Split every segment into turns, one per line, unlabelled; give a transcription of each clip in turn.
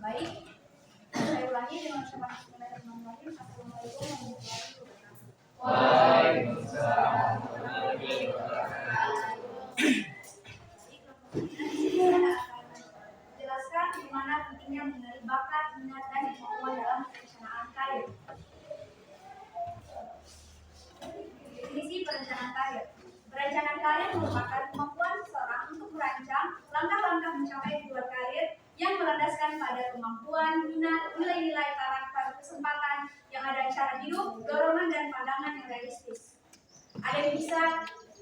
Baik, saya ulangi dengan ucapan Bismillahirrahmanirrahim. Assalamualaikum warahmatullahi wabarakatuh.
Waalaikumsalam warahmatullahi wabarakatuh.
Saya akan menjelaskan bagaimana pentingnya mengenali bakat, minat, dan kemampuan dalam perencanaan karir. Definisi perencanaan karir. Perencanaan karir merupakan kemampuan seseorang untuk merancang langkah-langkah mencapai tujuan karir yang berlandaskan pada kemampuan, minat, nilai-nilai, karakter, kesempatan yang ada di cara hidup, dorongan, dan pandangan yang realistis. Ada yang bisa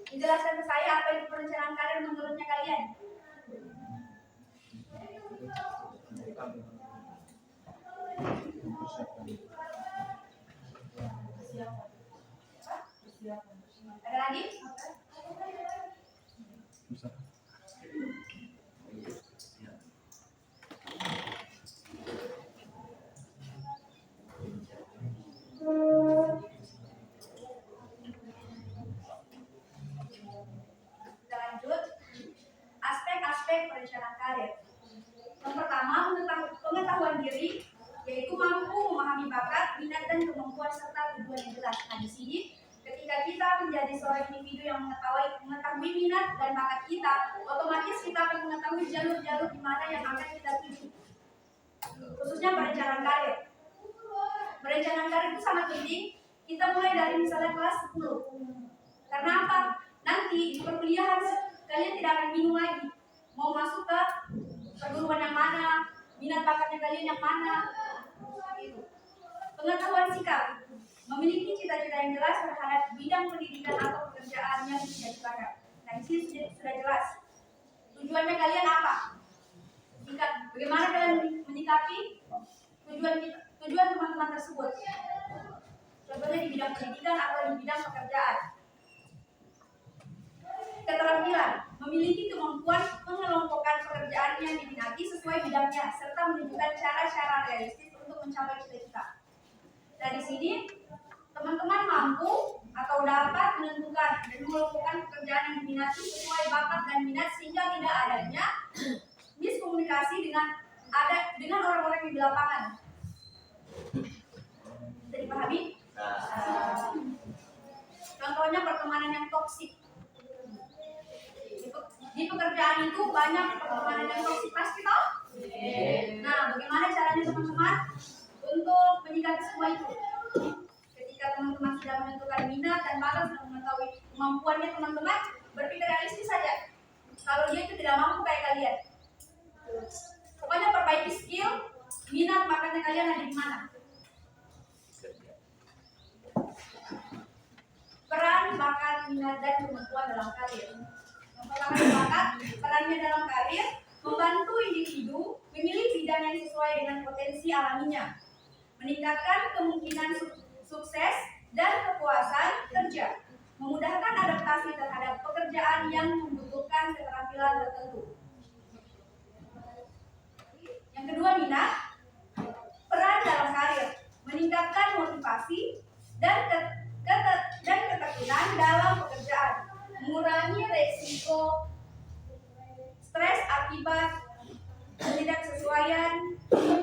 menjelaskan ke saya apa itu perencanaan karir menurutnya kalian? Ada lagi? Kita lanjut. Aspek-aspek perencanaan karir. Yang pertama, pengetahuan diri, yaitu mampu memahami bakat, minat, dan kemampuan serta tujuan yang jelas. Nah, di sini ketika kita menjadi seorang individu yang mengetahui minat dan bakat kita, otomatis kita akan mengetahui jalur-jalur di mana yang akan kita tuju. Khususnya perencanaan karir. Perencanaan karir itu sangat penting. Kita mulai dari misalnya kelas 10. Karena apa? Nanti di perkuliahan kalian tidak akan bingung lagi mau masuk ke perguruan yang mana, minat bakatnya kalian yang mana. Gitu. Pengetahuan sikap, memiliki cita-cita yang jelas terhadap bidang pendidikan atau pekerjaan yang diciptakan. Nah, di sini sudah jelas. Tujuannya kalian apa? Bagaimana kalian menyikapi tujuan teman-teman tersebut? Contohnya di bidang pendidikan atau di bidang pekerjaan. Keterampilan, memiliki kemampuan mengelompokkan pekerjaan yang diminati sesuai bidangnya, serta menunjukkan cara-cara realistis untuk mencapai cita-cita. Nah, di sini teman-teman mampu atau dapat menentukan dan mengelompokkan pekerjaan yang diminati sesuai bakat dan minat sehingga tidak adanya miskomunikasi dengan orang-orang yang di lapangan. Bisa dipahami? Contohnya pertemanan yang toksik. Di pekerjaan itu banyak pertemanan yang toksik, pasti toh? Nah, bagaimana caranya teman-teman untuk menyikapi semua itu? Ketika teman-teman sudah menentukan minat dan bakat, sudah mengetahui kemampuannya teman-teman, berpikir realistis saja. Kalau dia itu tidak mampu kayak kalian, pokoknya perbaiki skill, minat, bakatnya kalian ada di mana. Peran, bakat, minat, dan kemampuan dalam karir. Yang pertama, bakat, perannya dalam karir membantu individu memilih bidang yang sesuai dengan potensi alaminya, meningkatkan kemungkinan sukses dan kepuasan kerja, memudahkan adaptasi terhadap pekerjaan yang membutuhkan keterampilan tertentu. Yang kedua, minat, peran dalam karir, meningkatkan motivasi dan ketekunan dalam pekerjaan, mengurangi resiko stres akibat ketidaksesuaian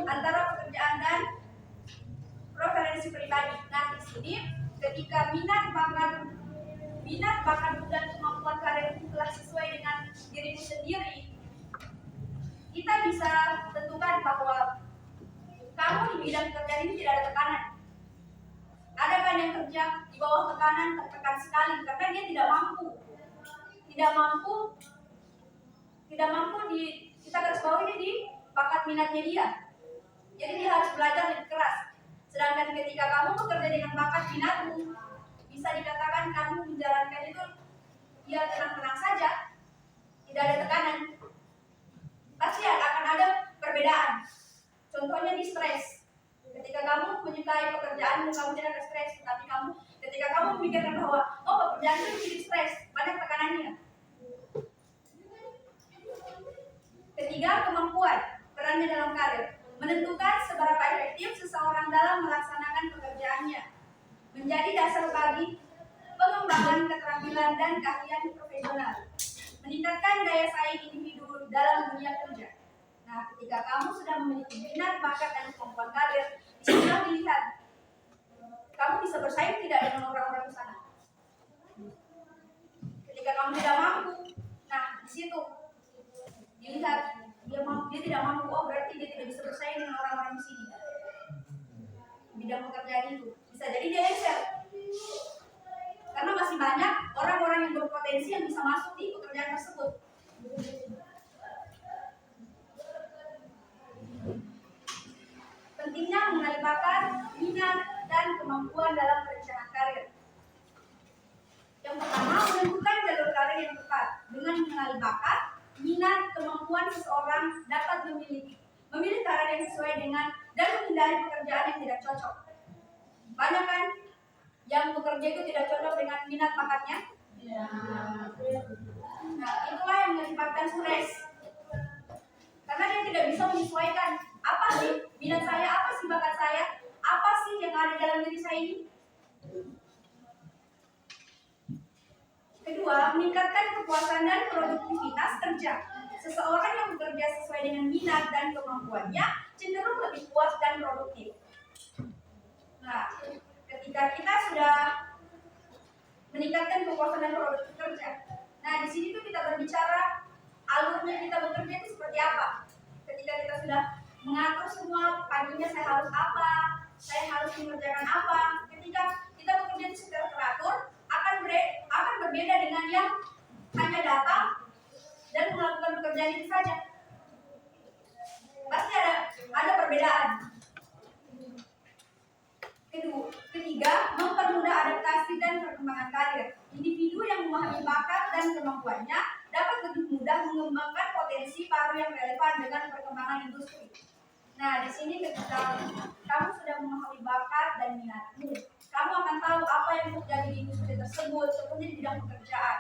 antara pekerjaan dan preferensi pribadi. Nah, di sini ketika minat bakat dan kemampuan karir itu telah sesuai dengan dirimu sendiri, kita bisa tentukan bahwa kamu di bidang pekerjaan ini tidak ada tekanan. Ada kan yang kerja di bawah tekanan, tertekan sekali karena dia tidak mampu kita garis bawahi di bakat minatnya dia. Jadi dia harus belajar lebih keras. Sedangkan ketika kamu bekerja dengan bakat minatmu, bisa dikatakan kamu menjalankan itu ya tenang-tenang saja, tidak ada tekanan. Pasti akan ada perbedaan. Contohnya di stres. Ketika kamu menyukai pekerjaanmu, kamu tidak stres. Tapi ketika kamu memikirkan bahwa pekerjaan itu bikin stres, banyak tekanannya. Ketiga, kemampuan, perannya dalam karir, menentukan seberapa efektif seseorang dalam melaksanakan pekerjaannya, menjadi dasar bagi pengembangan keterampilan dan keahlian profesional, meningkatkan daya saing individu dalam dunia kerja. Nah, ketika kamu sudah memiliki minat, bakat dan kemampuan karir, disitulah dilihat kamu bisa bersaing tidak dengan orang-orang di sana. Ketika kamu tidak mampu, nah di situ dilihat dia tidak mampu, oh berarti dia tidak bisa bersaing dengan orang-orang di sini. Bidang pekerjaan itu bisa jadi dia lengser, karena masih banyak orang-orang yang berpotensi yang bisa masuk di pekerjaan tersebut. Pentingnya mengenali bakat, minat, dan kemampuan dalam perencanaan karir. Yang pertama, menentukan jalur karir yang tepat. Dengan mengenali bakat, minat, kemampuan seseorang dapat memilih karir yang sesuai dengan dan menghindari pekerjaan yang tidak cocok. Banyak kan yang bekerja itu tidak cocok dengan minat bakatnya? Ya. Nah, itulah yang menyebabkan stres. Karena dia tidak bisa menyesuaikan apa sih minat saya, apa sih bakat saya, apa sih yang ada dalam diri saya ini. Kedua, meningkatkan kepuasan dan produktivitas kerja. Seseorang yang bekerja sesuai dengan minat dan kemampuannya cenderung lebih puas dan produktif. Nah, ketika kita sudah meningkatkan kepuasan dan produktivitas kerja, nah di sini tuh kita berbicara alurnya kita bekerja itu seperti apa. Ketika kita sudah mengatur semua, paginya saya harus apa, saya harus mengerjakan apa. Ketika kita bekerja itu secara teratur, akan berbeda dengan yang hanya datang dan melakukan pekerjaan itu saja. Pasti ada perbedaan. Ketiga, mempermudah adaptasi dan perkembangan karir. Individu yang memahami bakat dan kemampuannya dapat lebih mudah mengembangkan potensi baru yang relevan dengan perkembangan industri. Nah, di sini ketika kamu sudah memahami bakat dan minatmu, kamu akan tahu apa yang terjadi di industri tersebut, tentunya di bidang pekerjaan.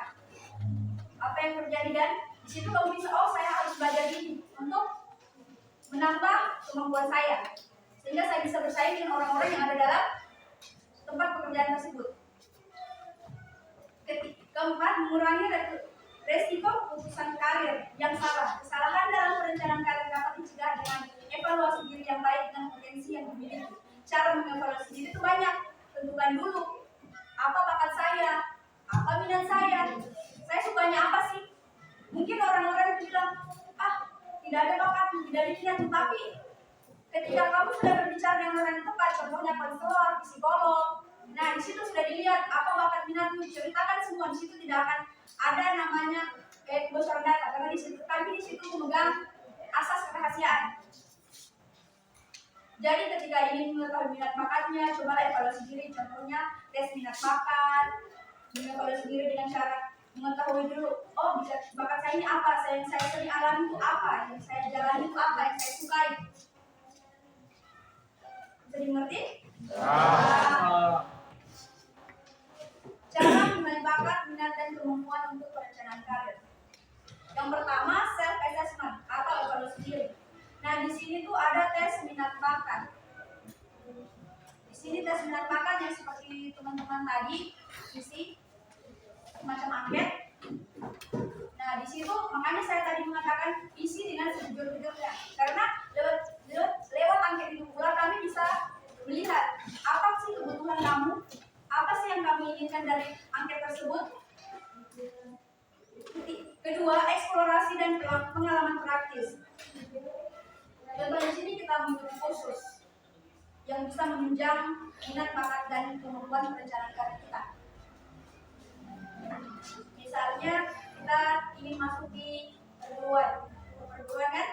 Apa yang terjadi dan di situ kamu bisa, oh saya harus belajar ini untuk menambah kemampuan saya, sehingga saya bisa bersaing dengan orang-orang yang ada dalam tempat pekerjaan tersebut. Keempat, mengurangi resiko keputusan karir yang salah. Kesalahan dalam perencanaan karir dapat dicegah dengan evaluasi diri yang baik dengan potensi yang dimiliki. Cara mengevaluasi diri itu banyak. Tentukan dulu apa bakat saya, apa minat saya sukanya apa sih. Mungkin orang-orang itu bilang, tidak ada bakat, tidak ada minat, tapi ketika kamu sudah berbicara dengan orang yang tepat, contohnya konselor, psikolog, nah di situ sudah dilihat apa bakat minatmu, ceritakan semua. Di situ tidak akan ada namanya bocoran data, karena di situ kami di situ memegang asas kerahasiaan. Jadi ketika ingin mengetahui minat bakatnya, cobalah evaluasi diri, contohnya tes minat bakat, mengevaluasi diri dengan cara mengetahui dulu, oh bakat saya ini apa, yang saya sering alami itu apa, yang saya jalani itu apa, yang saya sukai. Bisa dimengerti? Cara mengenali bakat, minat, dan kemampuan untuk perencanaan karir. Yang pertama, self assessment atau evaluasi diri. Nah, di sini tuh ada tes minat bakat. Di sini tes minat bakat yang seperti teman-teman tadi isi semacam angket. Nah, di situ makanya saya tadi mengatakan isi dengan sejujur-jujurnya, karena lewat angket itu pula kami bisa melihat apa sih kebutuhan kamu, apa sih yang kami inginkan dari angket tersebut. Kedua, eksplorasi dan pengalaman praktis. Contoh di sini kita mengikuti kursus yang bisa menunjang minat bakat dan kemampuan perencanaan karir kita. Misalnya kita ingin masuk di perguruan kan?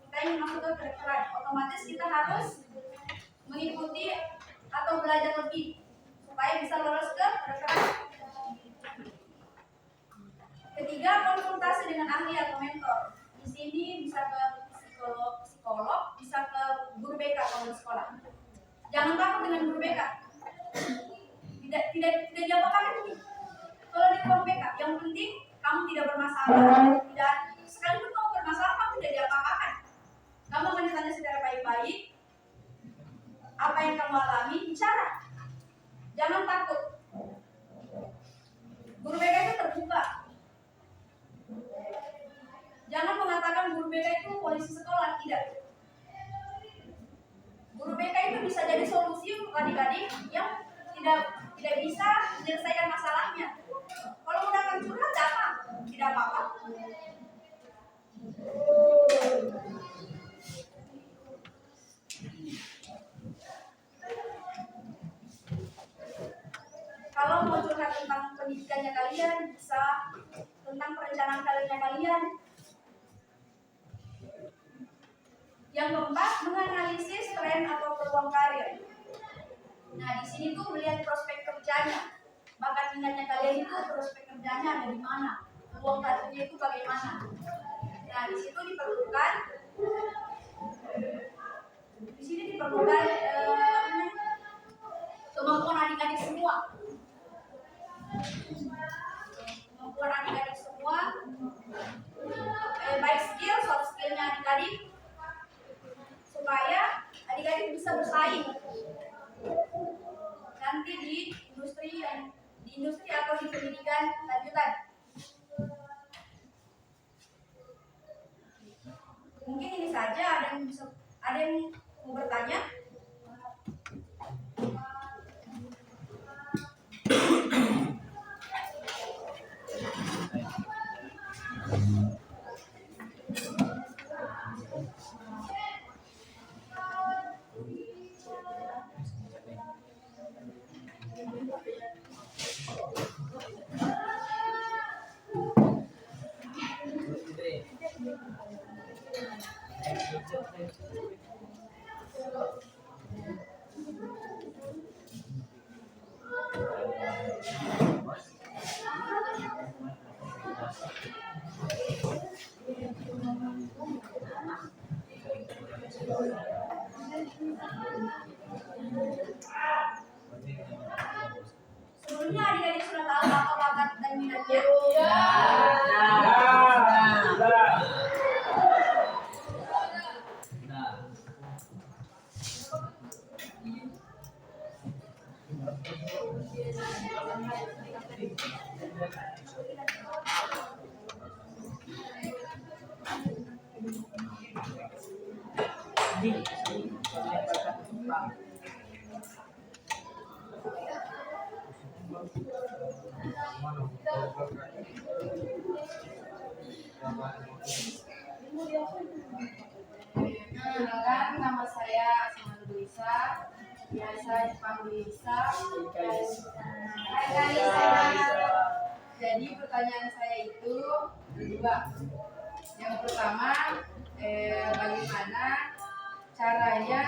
Kita ingin masuk ke kedokteran, otomatis kita harus mengikuti atau belajar lebih supaya bisa lolos ke kedokteran. Ketiga, konsultasi dengan ahli atau mentor. Di sini bisa ke psikolog, bisa ke guru BK kalau di sekolah. Jangan takut dengan guru BK. Tidak diapakan ini. Kalau di ruang BK, yang penting kamu tidak bermasalah, sekalipun kamu bermasalah, kamu tidak diapa-apakan. Kamu akan ditanya secara baik-baik, apa yang kamu alami, bicara. Jangan takut. Guru BK itu terbuka. Jangan mengatakan guru BK itu polisi sekolah, tidak. Guru BK itu bisa jadi solusi untuk adik-adik yang tidak bisa menyelesaikan masalahnya. Kalau udah curhat tidak apa-apa. Kalau mau curhat tentang pendidikannya kalian, bisa tentang perencanaan karirnya kalian. Yang keempat, menganalisis tren atau peluang karir. Nah, di sini tuh melihat prospek kerjanya. Bakat minatnya kalian itu prospek kerjanya ada di mana? Peluang karirnya itu bagaimana? Nah, di situ diperlukan kemampuan adik-adik semua. Kemampuan adik-adik semua, baik skill, soft skillnya adik-adik, supaya adik-adik bisa bersaing nanti di industri atau di pendidikan lanjutan. Mungkin ini saja. Ada yang mau bertanya? Sebelumnya adik-adik sudah tahu apa bakat dan minatnya?
Perkenalkan, nama saya Asma Nurisa, biasa dipanggil Lisa. Jadi pertanyaan saya itu dua. Yang pertama, bagaimana caranya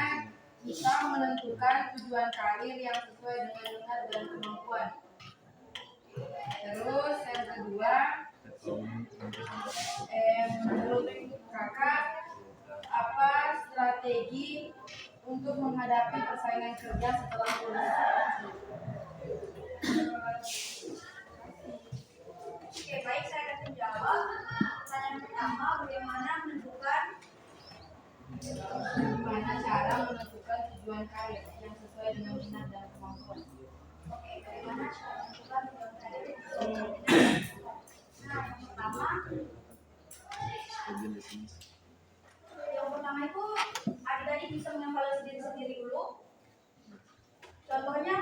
kita menentukan tujuan karir yang sesuai dengan minat dan kemampuan. Terus yang kedua, menurut kakak, apa strategi untuk menghadapi persaingan kerja setelah lulus?
Oke, baik, saya akan menjawab. Pertanyaan pertama, bagaimana
cara menentukan tujuan karir yang sesuai dengan minat dan kemampuan?
Oke, bagaimana cara menentukan tujuan karir yang sesuai dengan minat? Nah, yang pertama itu adik-adik bisa mengevaluasi diri sendiri dulu. Contohnya,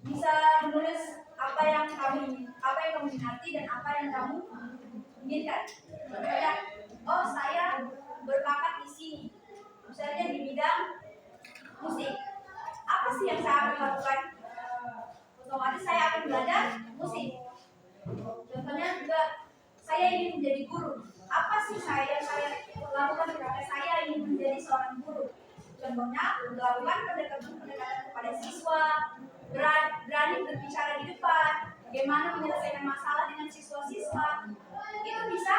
bisa menulis apa yang kamu minati dan apa yang kamu inginkan. Contohnya, oh saya berbakat di sini, misalnya di bidang musik. Apa sih yang saya akan lakukan? Otomatis saya akan belajar musik. Contohnya juga, saya ingin menjadi guru. Apa sih saya lakukan ketika saya ingin menjadi seorang guru? Contohnya, melakukan pendekatan kepada siswa, berani berbicara di depan, bagaimana menyelesaikan masalah dengan siswa-siswa. Itu bisa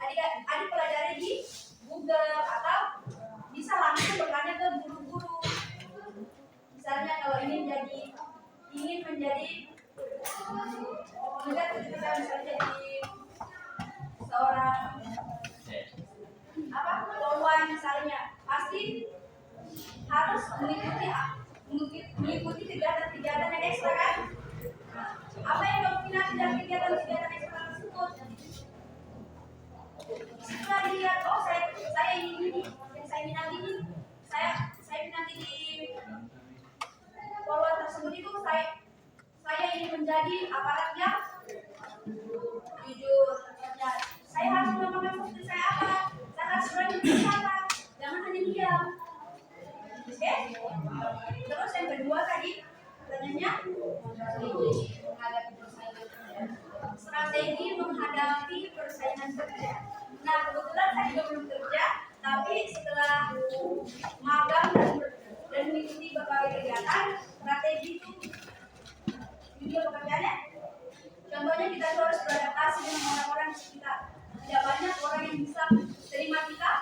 adik pelajari di Google atau bisa langsung bertanya ke guru-guru. Misalnya kalau ingin menjadi misalnya jadi seorang poluan misalnya, pasti harus mengikuti kegiatan-kegiatan yang ekstra kan? Apa yang kamu minati dari kegiatan-kegiatan ekstra tersebut? Setelah dilihat, oh saya ingin ini, yang saya minati ini, saya
menghadapi persaingan kerja.
Strategi menghadapi persaingan kerja. Nah, kebetulan saya juga belum kerja, tapi setelah magang dan mengikuti berbagai kegiatan, strategi itu video pekerjaannya. Contohnya kita tuh harus beradaptasi dengan orang-orang di sekitar. Tidak banyak orang yang bisa terima kita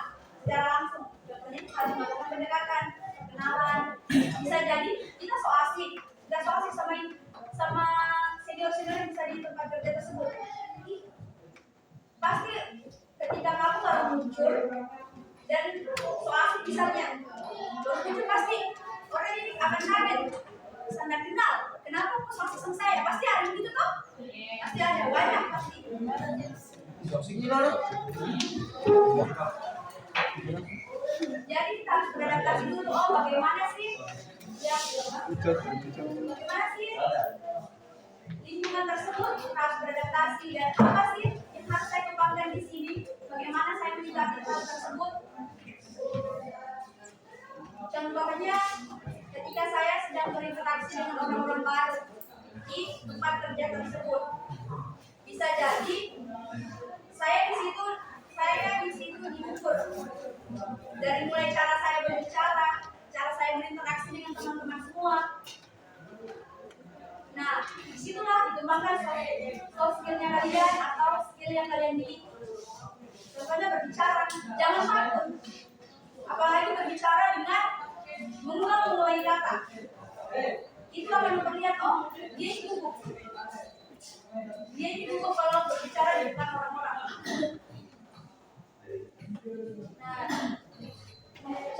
secara langsung. Contohnya kita harus melakukan pendekatan, kenalan. Bisa jadi kita so asik, nggak so asik sama senior-senior yang bisa di tempat kerja tersebut. Pasti ketika kamu baru muncul dan so asik misalnya, baru muncul pasti orang ini akan kaget. Standar kenal, kenapa kok so asik sama saya? Pasti ada gitu toh? Pasti ada banyak pasti. Jadi kita harus beradaptasi dulu. Oh, bagaimana sih? Ya, bagaimana sih lingkungan tersebut harus beradaptasi dan apa sih yang harus saya kembangkan di sini? Bagaimana saya menyikapi hal tersebut? Contohnya, ketika saya sedang berinteraksi dengan orang-orang baru di tempat kerja tersebut, bisa jadi saya di situ diukur dari mulai cara saya berbicara, cara saya berinteraksi dengan teman-teman semua. Nah, disitulah dikembangkan soft skillnya kalian atau skill yang kalian miliki. Contohnya berbicara, jangan takut. Apalagi berbicara dengan mengulang-ulangi kata. Itu akan memperlihatkan, oh, dia gugup. Dia gugup kalau berbicara di depan orang-orang. Nah,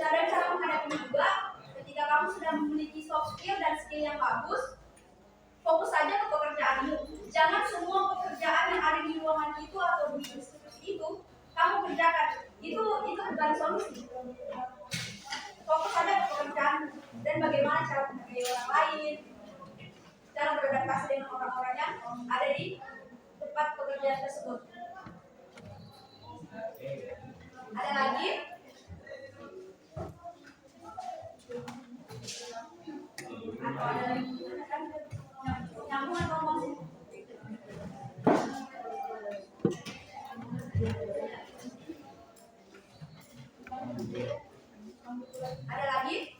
cara menghadapi juga ketika kamu sudah memiliki soft skill dan skill yang bagus, fokus saja ke pekerjaanmu. Jangan semua pekerjaan yang ada di ruangan itu atau di institusi itu kamu kerjakan. Itu bukan solusi. Fokus saja ke pekerjaan dan bagaimana cara menghargai orang lain, cara beradaptasi dengan orang-orang yang ada di tempat pekerjaan tersebut. Ada lagi? Atau ada lagi? Nyambung atau ngomong? Ada lagi?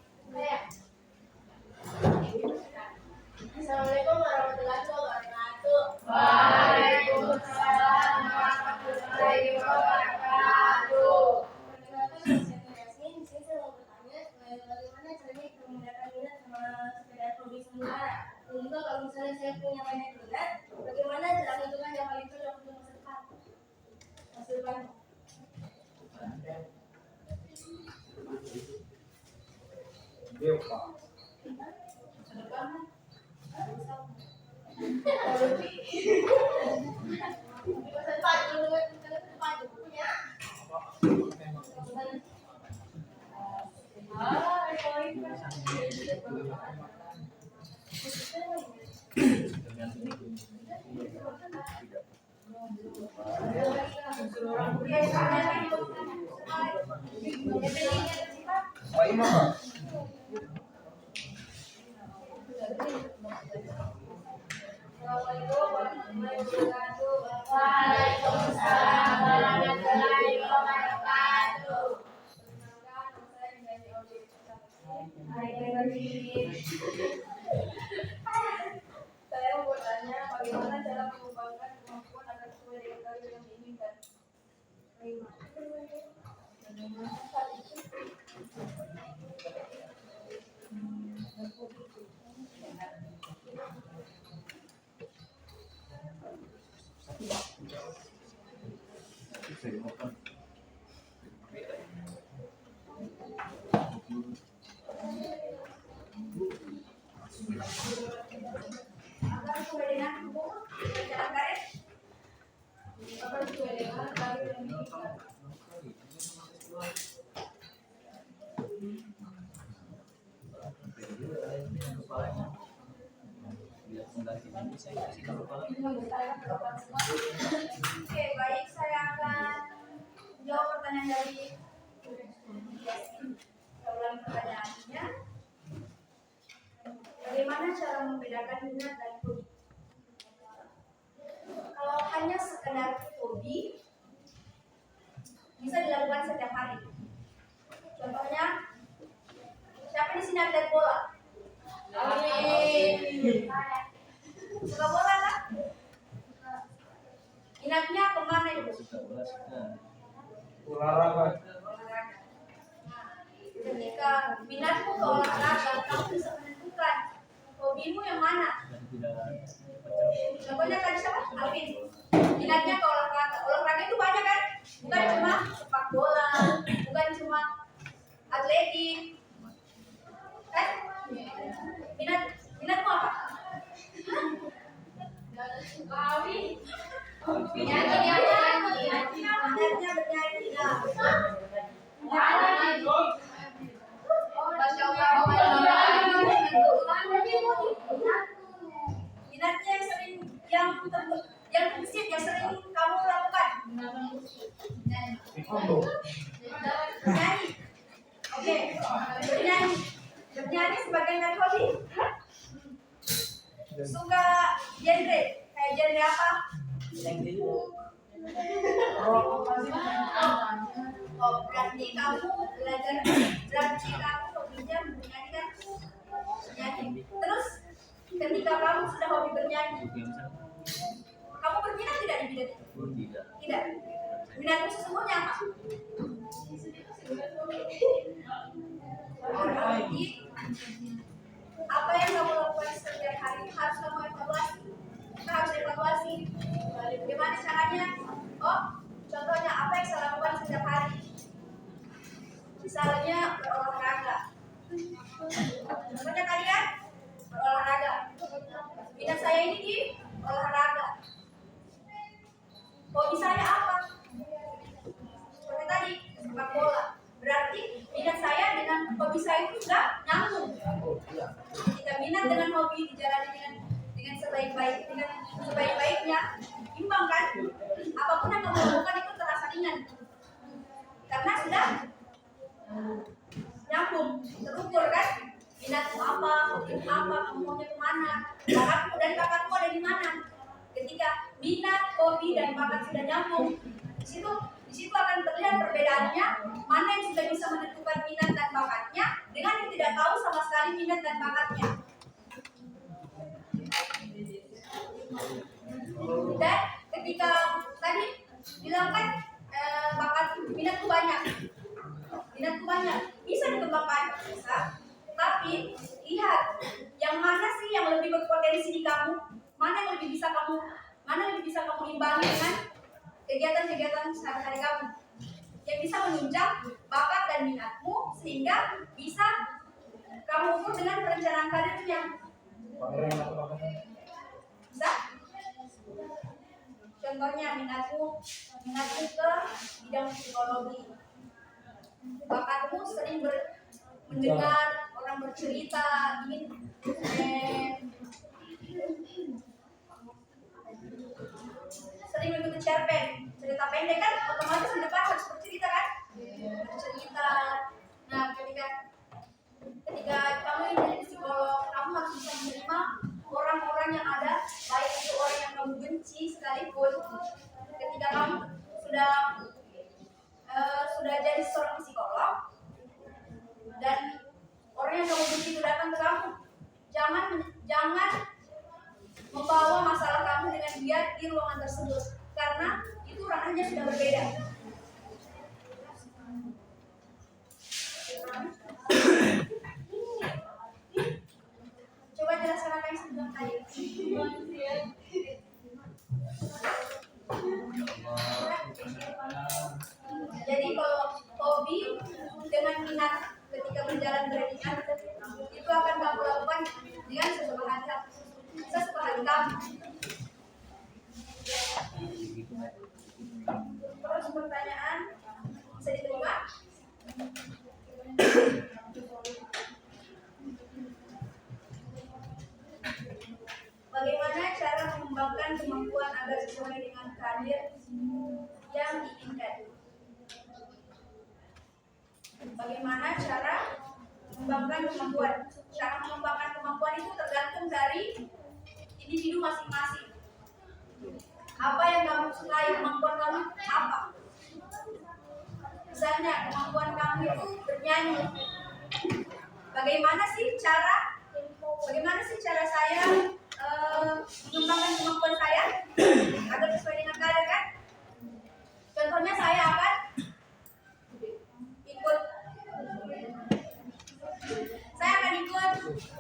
Assalamualaikum warahmatullahi wabarakatuh.
Waalaikumsalam warahmatullahi wabarakatuh.
Perkenalkan, saya Yasmin. Di sini saya mau bertanya bagaimana caranya kita membedakan minat sama sekedar hobi sementara. Dan juga kalau misalnya saya punya banyak minat, bagaimana cara menentukan yang paling cocok untuk masa depan? Masa depan. Masa depan dulu, masa depan punya.
Waalaikumsalam warahmatullahi wabarakatuh.
Saya mau bertanya bagaimana cara mengembangkan kemampuan agar sesuai dengan karir yang diinginkan.
Agar sesuai dengan pekerjaan karir.
Agar sesuai dengan karir yang diinginkan.
Oke, baik, saya akan jawab pertanyaan dari saya ulangi pertanyaannya. Bagaimana cara membedakan minat dan hobi? minat dan bola? Suka bola kan? Minatnya kemana ibu?
Olahraga.
Ketika minatmu ke olahraga, kamu bisa menentukan hobimu yang mana. Contohnya tadi siapa? Alvin. Minatnya ke olahraga. Olahraga itu banyak kan? Bukan cuma sepak bola, bukan cuma atletik. Kan? Minatmu apa? Minatnya bernyanyi. Masya Allah. Minatnya yang terbesit yang sering kamu lakukan. Bernyanyi. Oke. Bernyanyi sebagai hobi. Suka genre kayak genre apa? Oh, berarti kamu hobinya bernyanyi kan? Bernyanyi. Terus ketika kamu sudah hobi bernyanyi, kamu berminat tidak di bidang itu? Tidak. Minatmu sesungguhnya apa? Berarti apa yang kamu lakukan setiap hari harus kamu evaluasi. Kita harus evaluasi. Bagaimana caranya? Oh, contohnya apa yang saya lakukan setiap hari? Misalnya berolahraga. Contohnya tadi kan berolahraga. Minat saya ini di olahraga. Hobi saya apa? Seperti tadi sepak bola. Berarti minat saya dengan hobi saya itu sudah nyambung. Kita minat dengan hobi dijalani dengan sebaik-baiknya, imbang kan? Apapun yang kamu lakukan itu terasa ringan. Karena sudah nyambung, terukur kan? Minatmu apa, hobimu apa, kamu maunya kemana, bakatmu dan bakatmu ada di mana? Ketika minat, hobi dan bakat sudah nyambung, di situ akan terlihat perbedaannya, mana yang sudah bisa menentukan minat dan bakatnya dengan yang tidak tahu sama sekali minat dan bakatnya. Dan ketika tadi bilang kan minatku banyak, bisa dikembangkan, bisa. Tapi lihat yang mana sih yang lebih berpotensi di kamu, mana yang lebih bisa kamu imbangi dengan kegiatan-kegiatan sehari-hari kamu yang bisa menunjang bakat dan minatmu sehingga bisa kamu ukur dengan perencanaan karir yang bisa. Contohnya minatmu ke bidang psikologi, bakatmu sering mendengar orang bercerita, sering mengikuti cerita pendek kan, otomatis di depan harus bercerita kan, bercerita. Nah, ketika kamu menjadi psikolog, kamu harus bisa menerima orang-orang yang ada, baik itu orang yang kamu benci sekalipun. Ketika kamu sudah jadi seorang psikolog dan orang yang kamu benci itu datang ke kamu, jangan membawa masalah kamu dengan dia di ruangan tersebut, karena itu ranahnya sudah berbeda. Coba jelaskan apa yang saya bilang tadi. Jadi kalau hobi dengan minat ketika berjalan beriringan itu akan kamu lakukan dengan sesuka hati kamu. Terus pertanyaan bisa diterima? Bagaimana cara mengembangkan kemampuan agar sesuai dengan karir yang diinginkan? Bagaimana cara mengembangkan kemampuan? Cara mengembangkan kemampuan itu tergantung dari individu masing-masing. Apa yang kamu sukai, kemampuan kamu apa? Misalnya kemampuan kamu itu bernyanyi. bagaimana sih cara saya mengembangkan kemampuan saya agar sesuai dengan karir kan? Contohnya saya akan ikut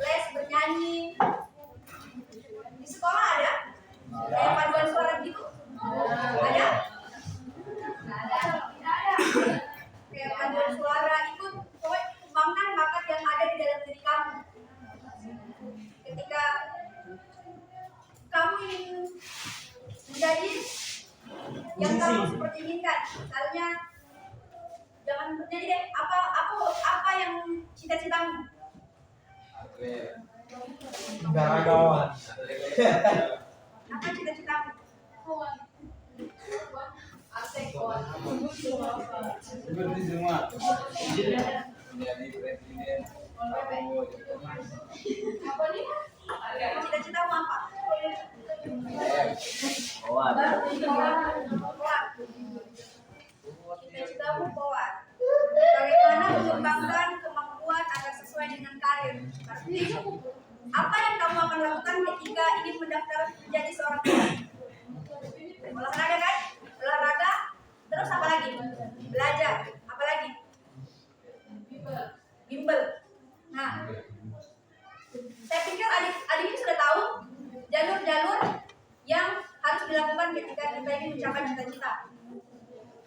les bernyanyi. Di sekolah ada kayak paduan suara gitu? Ada? Kayak paduan suara, ikut pokoknya kembangkan bakat yang ada di dalam diri kamu. Ketika kamu ingin menjadi yang kamu seperti inginkan, misalnya jangan bernyanyi deh. Apa yang cita-citamu?
Garagawan.
Apa cita-citamu?
Seperti semua. Menjadi presiden.
Cita-citamu apa?
Kawan.
Cita-citamu kuat. Bagaimana mengembangkan kemampuan agar sesuai dengan karir? Berarti apa yang kamu akan lakukan ketika ingin mendaftar menjadi seorang pilot? Olahraga kan? Olahraga. Terus apa lagi? Belajar. Apa lagi? Bimbel. Nah, saya pikir adik ini sudah tahu jalur-jalur yang harus dilakukan ketika kita ingin mencapai cita-cita.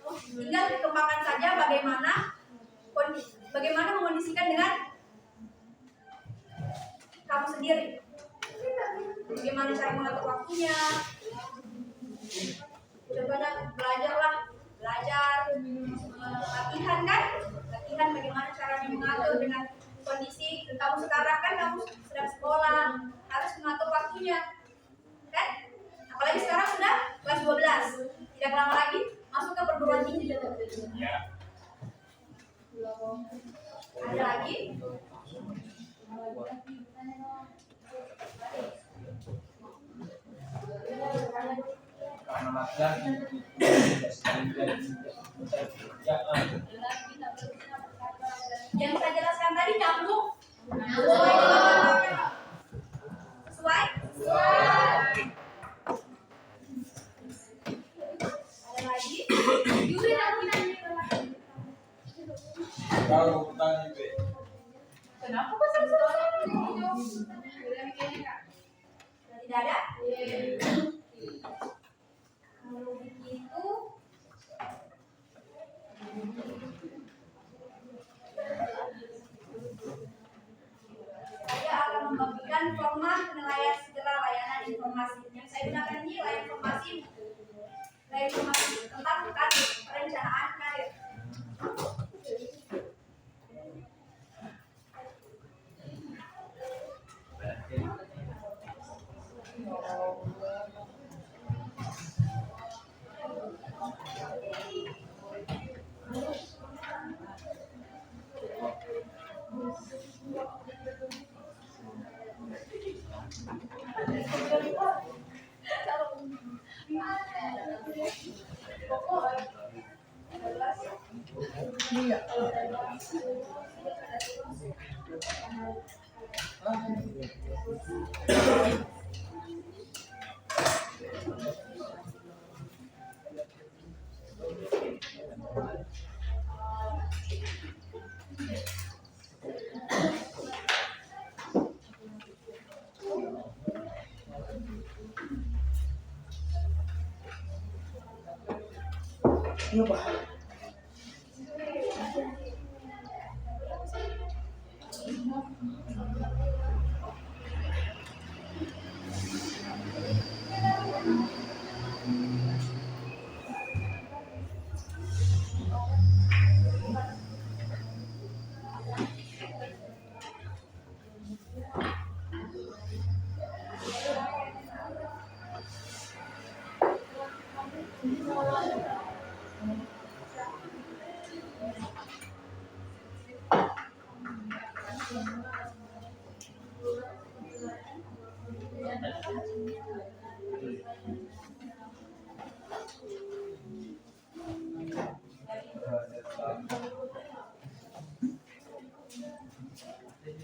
Tinggal dikembangkan saja bagaimana mengondisikan dengan kamu sendiri. Bagaimana cara mengatur waktunya. Contohnya belajar, latihan kan? Latihan bagaimana caranya mengatur dengan kondisi kamu sekarang kan, kamu sedang sekolah, harus mengatur waktunya. Kan? Apalagi sekarang sudah kelas 12. Tidak lama lagi masuk ke perguruan tinggi.
Ya.
Ada lagi?
Karena laki-laki.
Yang saya jelaskan tadi nyambung? Sesuai dengan apa? Sesuai? Ada lagi?
Tahu tanya be.
Kenapa kok saya
Tidak ada? Kalau begitu, saya akan membagikan format penilaian segala layanan informasi. Yang saya gunakan ini layanan informasi tentang perencanaan karir.
Iya Pak.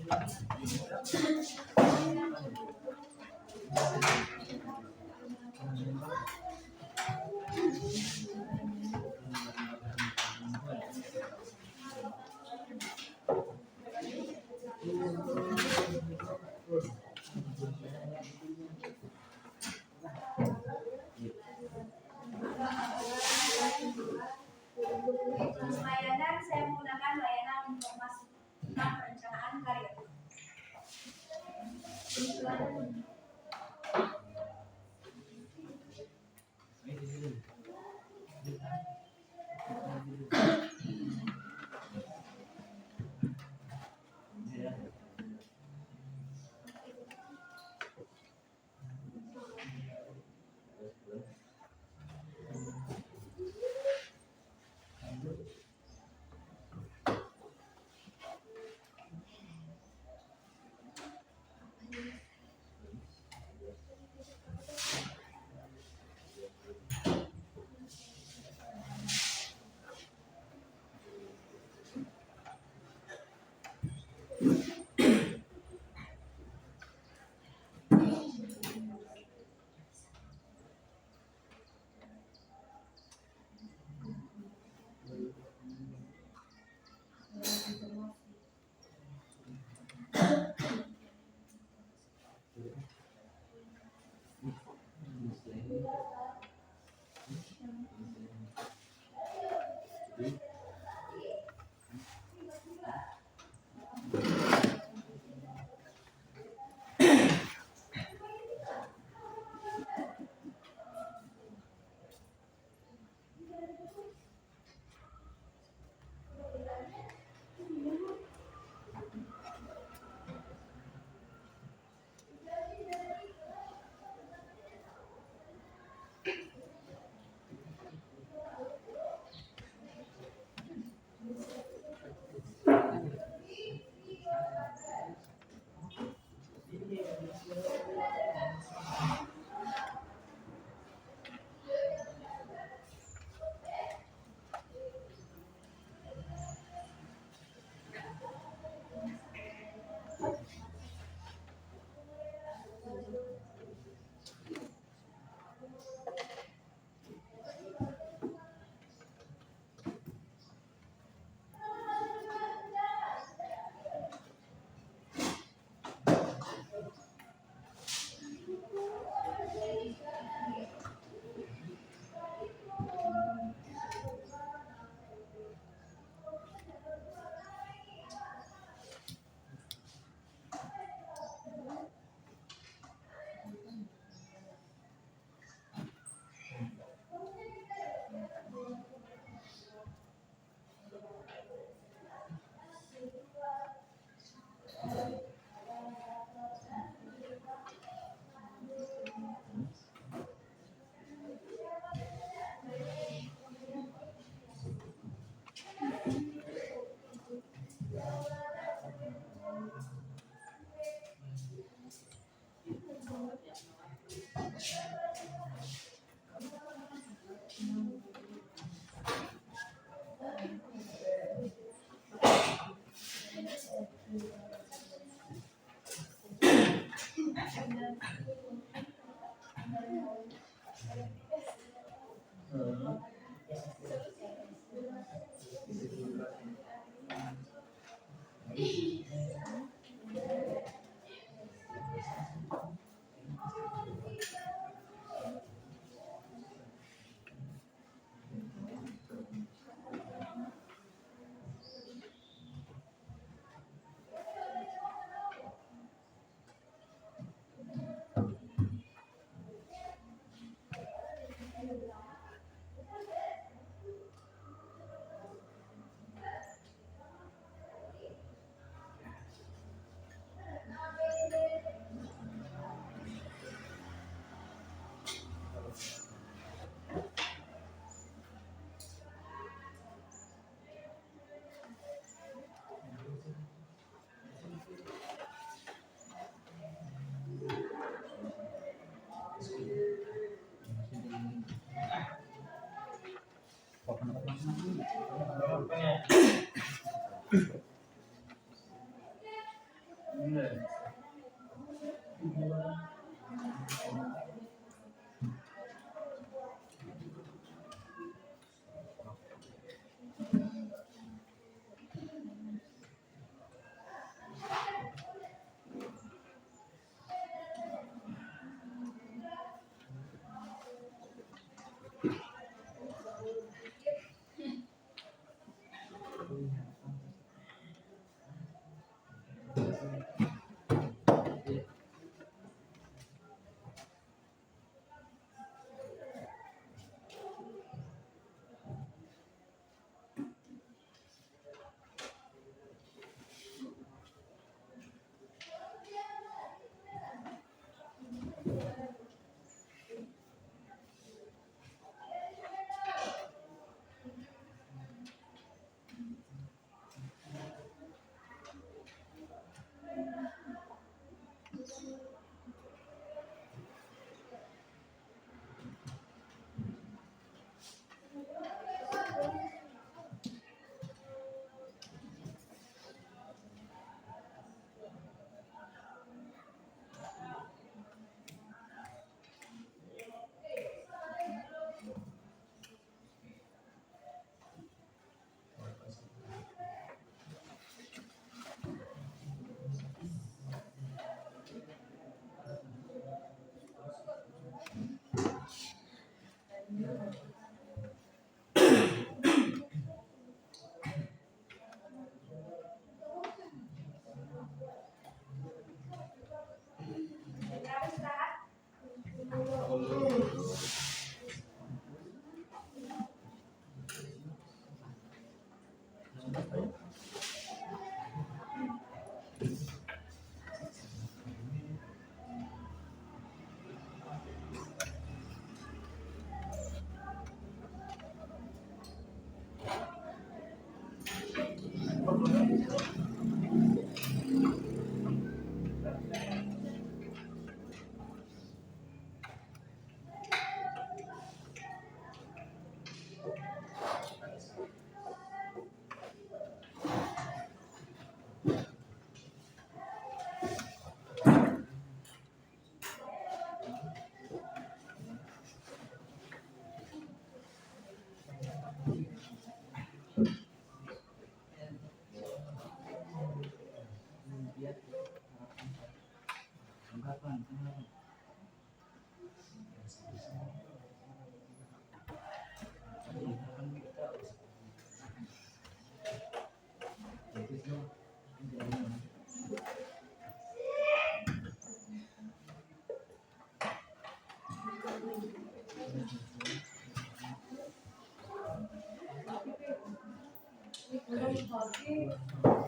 Jenis layanan saya menggunakan layanan informasi tentang perencanaan karir. Berapa istirahat?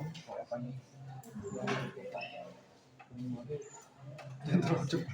Berapa tadi istirahat? Jam 10?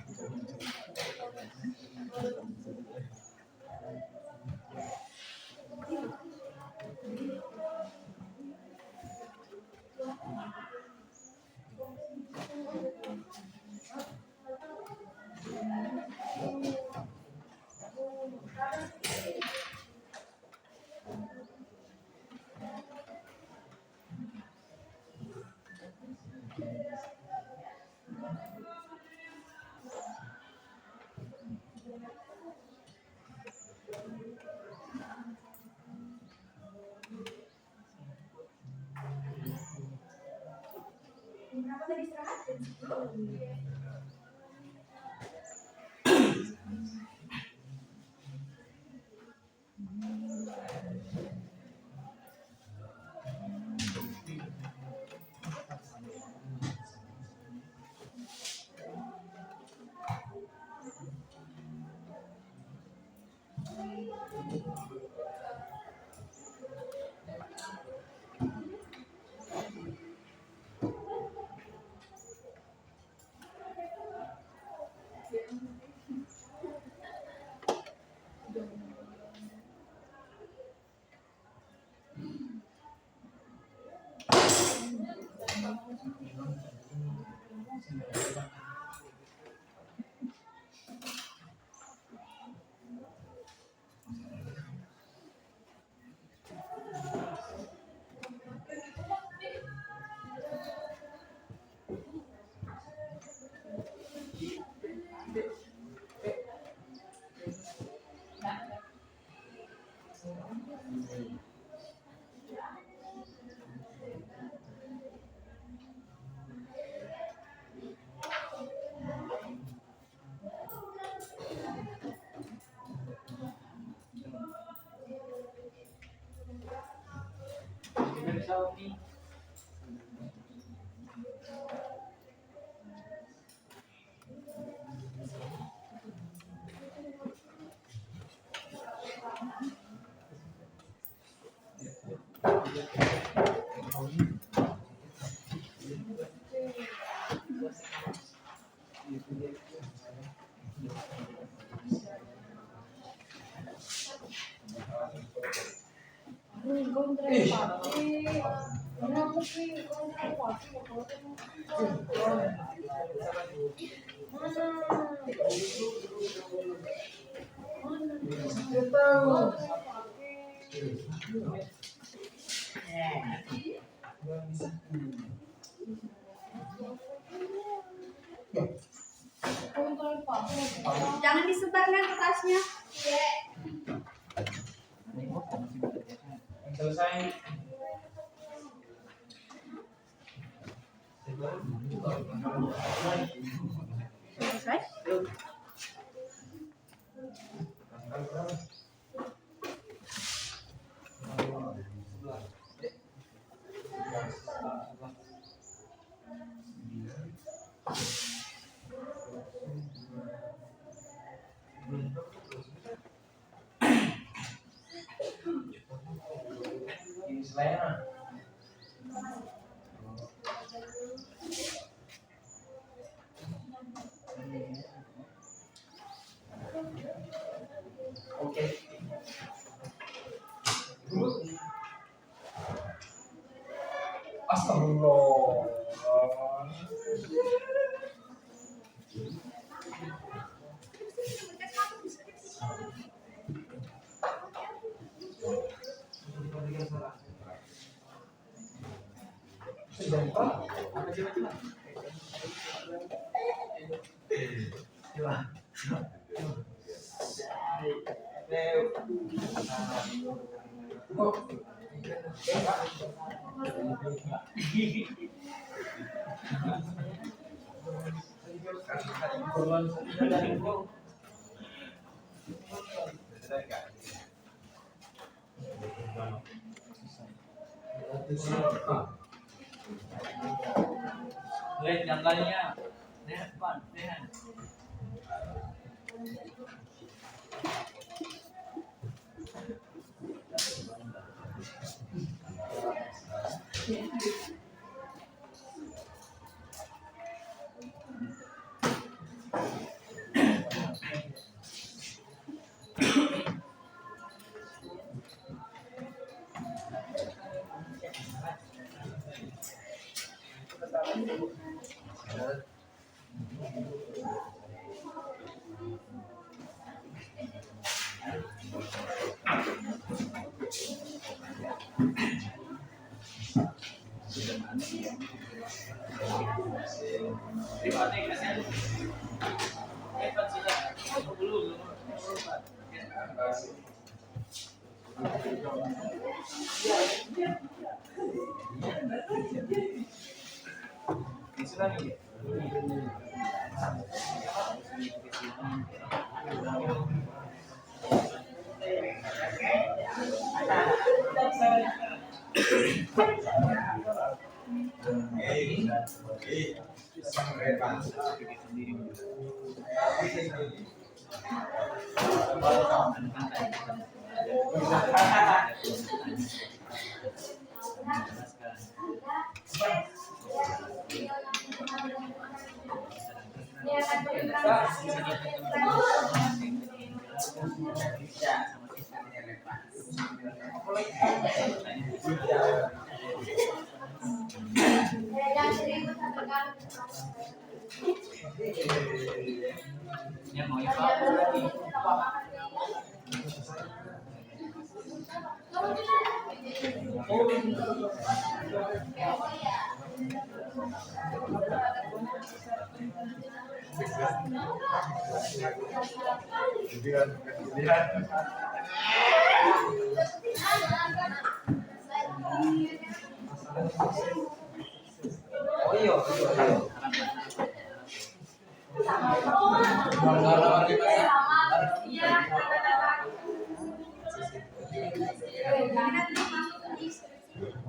Jangan disebarkan kertasnya.
Selesai.
Selesai.
Ini selera. Oke. Astagfirullah.
Lihat yang lainnya. Lihat, Pak. Lihat. Terima kasih. Hebat sudah. Belum. Yang mau lagi.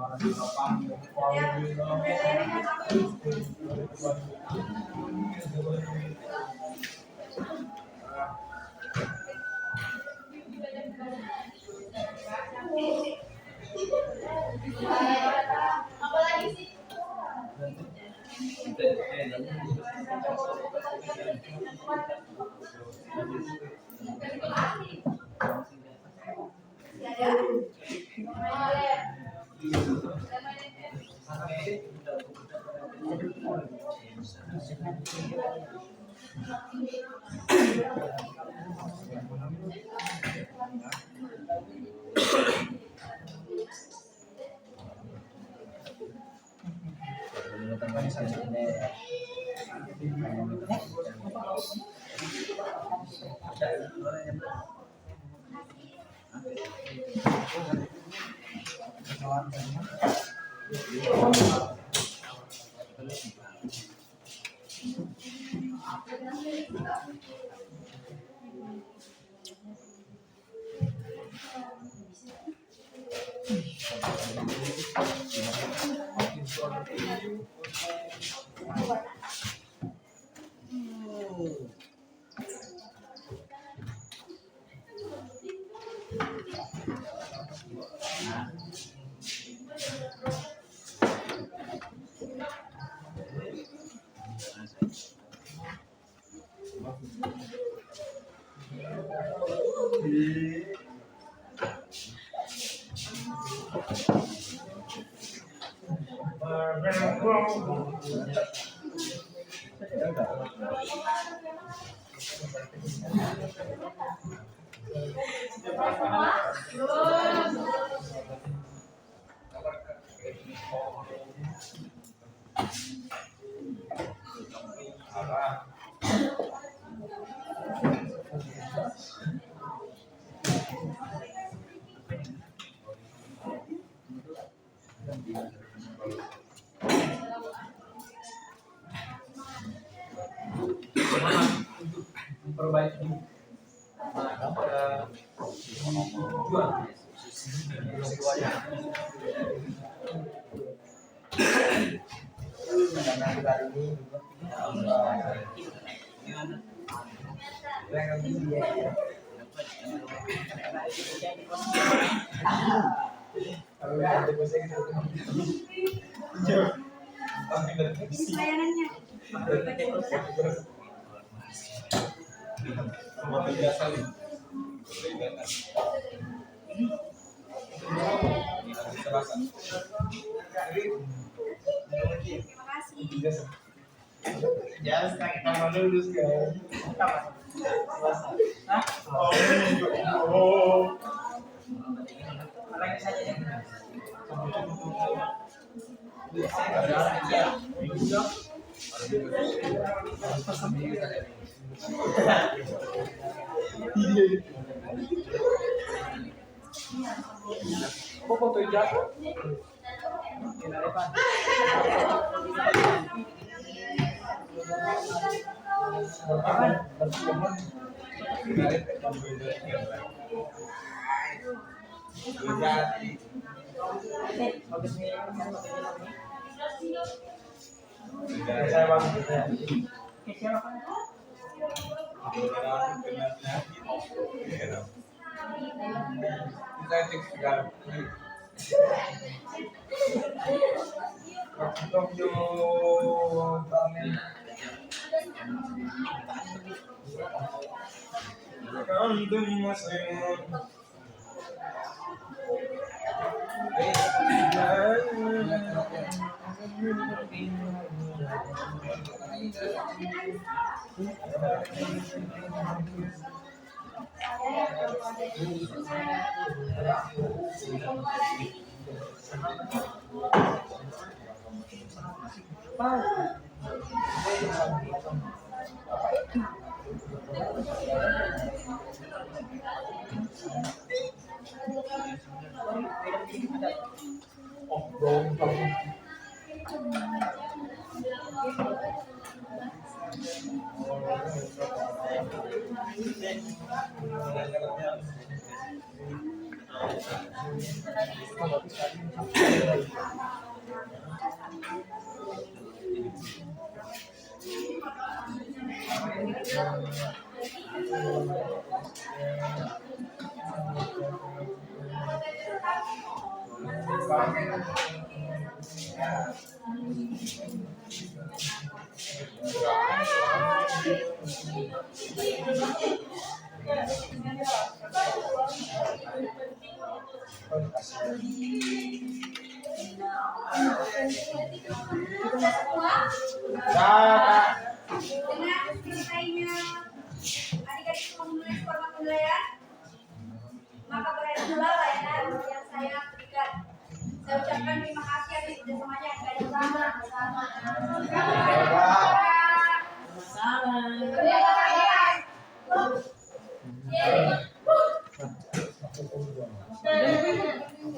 Kita masuk ke
Memperbaiki tujuan
Ini pelayanannya. Terima kasih.
Jangan sakit sama lulus guys. Kok foto jatuh?
Sudah semua?
Dah.
Dengan selesainya adik-adik semua menulis format penilaian, maka berakhir pula layanan yang saya berikan. Saya ucapkan terima kasih atas kerjasamanya yang kalian sama.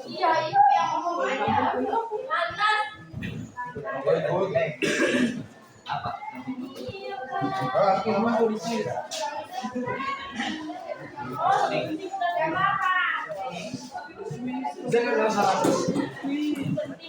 Iya, itu yang ngomong aja. Panas.
Apa?
Rumah polisi.
Terima kasih.
Jangan salah.